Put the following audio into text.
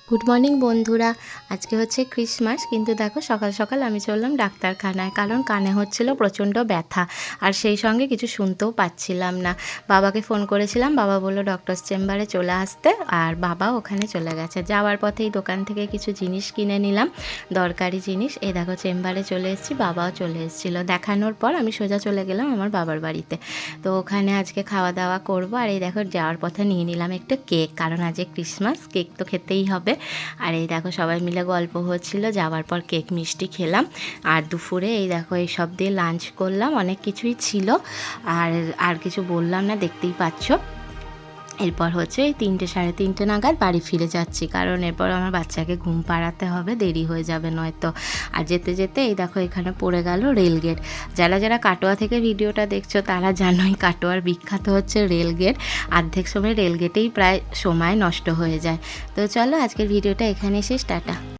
Good morning বন্ধুরা। আজকে হচ্ছে ক্রিসমাস, কিন্তু দেখো সকাল সকাল আমি চললাম ডাক্তারখানায়, কারণ কানে হচ্ছিল প্রচণ্ড ব্যথা, আর সেই সঙ্গে কিছু শুনতেও পাচ্ছিলাম না। বাবাকে ফোন করেছিলাম, বাবা বললো ডক্টরস চেম্বারে চলে আসতে, আর বাবা ওখানে চলে গেছে। যাওয়ার পথেই দোকান থেকে কিছু জিনিস কিনে নিলাম, দরকারি জিনিস। এই দেখো চেম্বারে চলে এসেছি, বাবাও চলে এসেছিলো। দেখানোর পর আমি সোজা চলে গেলাম আমার বাবার বাড়িতে। তো ওখানে আজকে খাওয়া দাওয়া করব। আর এই দেখো যাওয়ার পথে নিয়ে নিলাম একটু কেক, কারণ আজকে ক্রিসমাস, কেক তো খেতেই হবে। আর এই দেখো সবাই মিলে গল্প হচ্ছিল, যাওয়ার পর কেক মিষ্টি খেলাম। আর দুপুরে এই দেখো এই সব দিয়ে লাঞ্চ করলাম, অনেক কিছুই ছিল। আর কিছু বললাম না, দেখতেই পাচ্ছ। এরপর হচ্ছে এই 3টে সাড়ে 3টে নাগাদ বাড়ি ফিরে যাচ্ছি, কারণ এরপর আমার বাচ্চাকে ঘুম পাড়াতে হবে, দেরি হয়ে যাবে নয়তো। আর যেতে যেতে এই দেখো এখানে পড়ে গেল রেলগেট। যারা যারা কাটোয়া থেকে ভিডিওটা দেখছো তারা জানোই কাটোয়ার বিখ্যাত হচ্ছে রেলগেট। অর্ধেক সময় রেলগেটেই প্রায় সময় নষ্ট হয়ে যায়। তো চলো আজকের ভিডিওটা এখানে শেষ, টাটা।